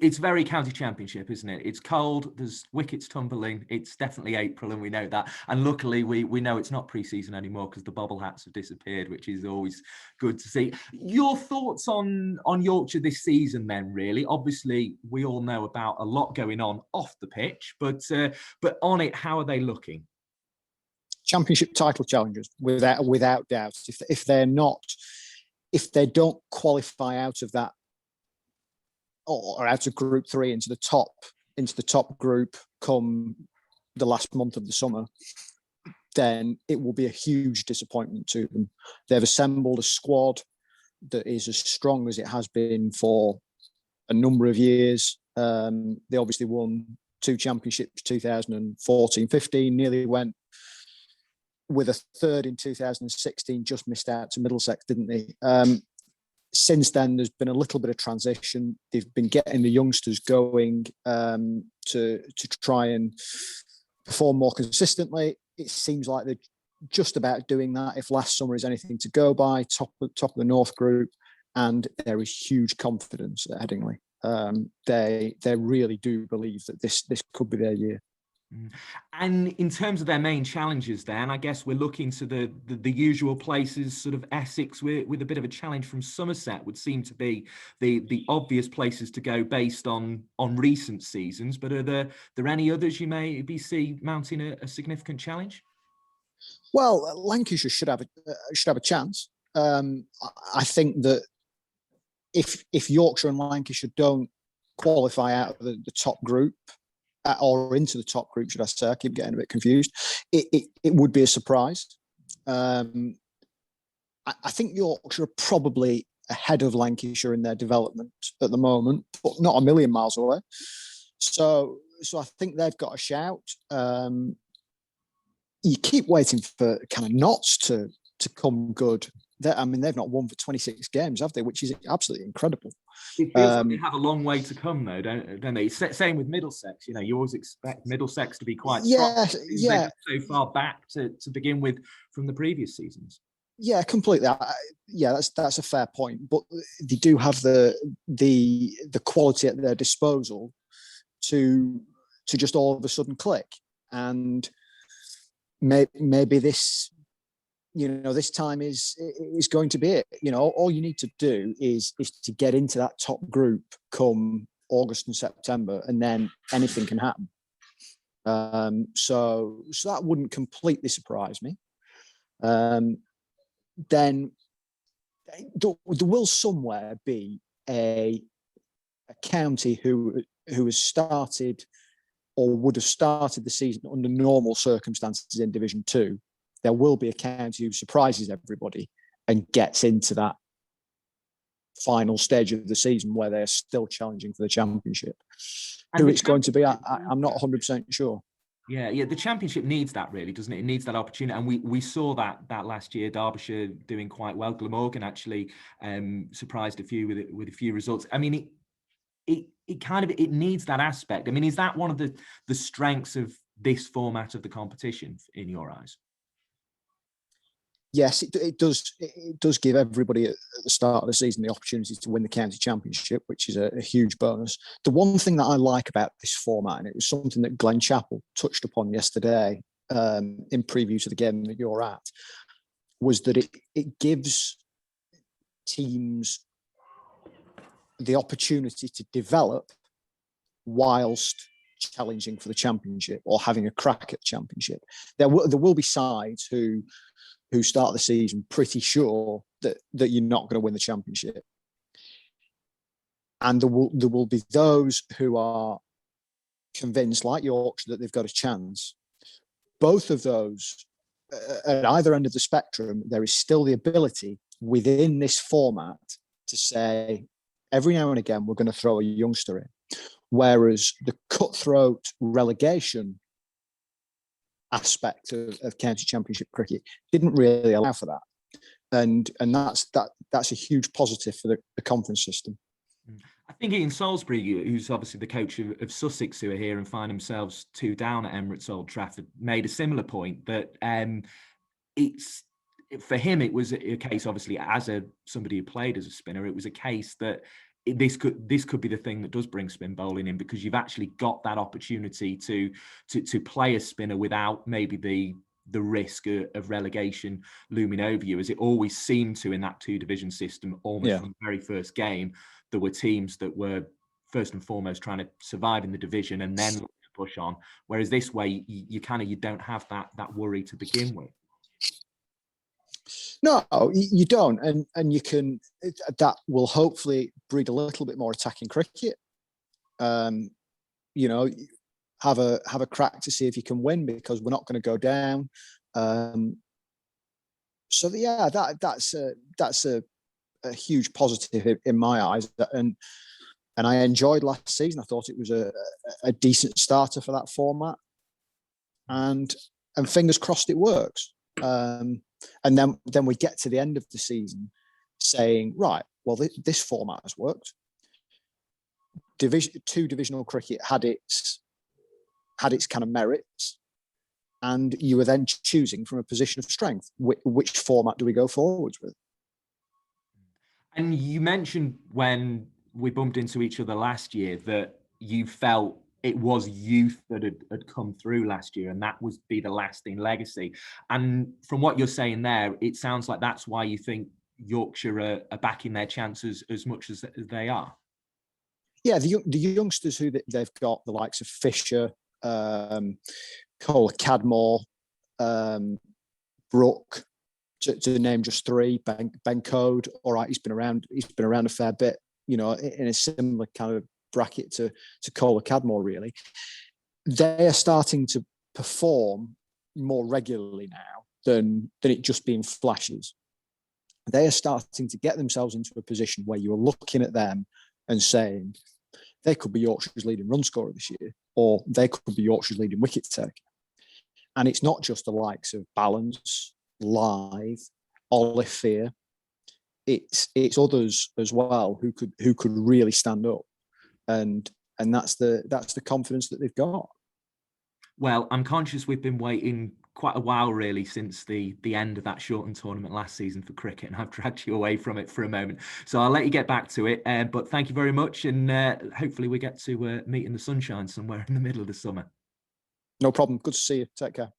It's very county championship, isn't it? It's cold, there's wickets tumbling, it's definitely April and we know that. And luckily we know it's not pre-season anymore because the bobble hats have disappeared, which is always good to see. Your thoughts on Yorkshire this season then, really? Obviously, we all know about a lot going on off the pitch, but on it, how are they looking? Championship title challengers, without doubt. If they don't qualify out of that, or out of Group 3 into the top group come the last month of the summer, then it will be a huge disappointment to them. They've assembled a squad that is as strong as it has been for a number of years. They obviously won 2 championships, 2014-15, nearly went with a third in 2016, just missed out to Middlesex, didn't they? Since then, there's been a little bit of transition. They've been getting the youngsters going to try and perform more consistently. It seems like they're just about doing that. If last summer is anything to go by, top of the North Group, and there is huge confidence at Headingley. They really do believe that this could be their year. And in terms of their main challenges then, I guess we're looking to the usual places, sort of Essex with a bit of a challenge from Somerset would seem to be the obvious places to go based on recent seasons. But are there any others you may see mounting a significant challenge? Well, Lancashire should have a chance. I think that if Yorkshire and Lancashire don't qualify out of the top group, or into the top group, should I say? I keep getting a bit confused. It would be a surprise. I think Yorkshire are probably ahead of Lancashire in their development at the moment, but not a million miles away. So I think they've got a shout. You keep waiting for kind of Notts to come good. They've not won for 26 games, have they? Which is absolutely incredible. It feels like they have a long way to come, though, don't they? Same with Middlesex. You know, you always expect Middlesex to be quite strong. Yeah. So far back to begin with from the previous seasons. Yeah, completely. That's a fair point. But they do have the quality at their disposal to just all of a sudden click, and maybe this. This time is going to be it. All you need to do is to get into that top group come August and September, and then anything can happen. So that wouldn't completely surprise me. Then there will somewhere be a county who has started or would have started the season under normal circumstances in Division 2. There will be a county who surprises everybody and gets into that final stage of the season where they're still challenging for the championship. Who it's going to be, I'm not 100% sure. Yeah, the championship needs that, really, doesn't it? It needs that opportunity, and we saw that last year. Derbyshire doing quite well. Glamorgan actually surprised a few with a few results. I mean, it needs that aspect. I mean, is that one of the strengths of this format of the competition in your eyes? Yes, it does. It does give everybody at the start of the season the opportunity to win the county championship, which is a huge bonus. The one thing that I like about this format, and it was something that Glenn Chappell touched upon yesterday in preview to the game that you're at, was that it gives teams the opportunity to develop whilst challenging for the championship or having a crack at the championship. There will be sides who start the season pretty sure that you're not going to win the championship. And there will be those who are convinced, like Yorkshire, that they've got a chance. Both of those, at either end of the spectrum, there is still the ability within this format to say, every now and again, we're going to throw a youngster in. Whereas the cutthroat relegation aspect of county championship cricket didn't really allow for that, and that's a huge positive for the conference system. I think Ian Salisbury, who's obviously the coach of Sussex, who are here and find themselves 2 down at Emirates Old Trafford, made a similar point that for him it was a case, obviously, as somebody who played as a spinner, it was a case that this could be the thing that does bring spin bowling in, because you've actually got that opportunity to play a spinner without maybe the risk of relegation looming over you, as it always seemed to in that 2-division system. Almost from the very first game, there were teams that were first and foremost trying to survive in the division and then push on, whereas this way you don't have that worry to begin with. No, you don't, and you can. That will hopefully breed a little bit more attacking cricket. You know, have a crack to see if you can win, because we're not going to go down. So yeah, that's a huge positive in my eyes, and I enjoyed last season. I thought it was a decent starter for that format, and fingers crossed it works. And then we get to the end of the season saying, right, well, this format has worked. Two divisional cricket had its kind of merits, and you were then choosing from a position of strength which format do we go forwards with. And you mentioned when we bumped into each other last year that you felt it was youth that had come through last year, and that would be the lasting legacy. And from what you're saying there, it sounds like that's why you think Yorkshire are backing their chances as much as they are. Yeah, the youngsters who they've got, the likes of Fisher, Cole Cadmore, Brook, to name just three. Ben Code, all right, he's been around a fair bit, you know, in a similar kind of bracket to Cole Cadmore, really. They are starting to perform more regularly now than it just being flashes. They are starting to get themselves into a position where you're looking at them and saying they could be Yorkshire's leading run scorer this year, or they could be Yorkshire's leading wicket taker. And it's not just the likes of Balance, Live, Olivier. It's others as well who could really stand up, and that's the confidence that they've got. Well, I'm conscious we've been waiting quite a while, really, since the end of that shortened tournament last season for cricket, and I've dragged you away from it for a moment. So I'll let you get back to it. But thank you very much, and hopefully we get to meet in the sunshine somewhere in the middle of the summer. No problem. Good to see you. Take care.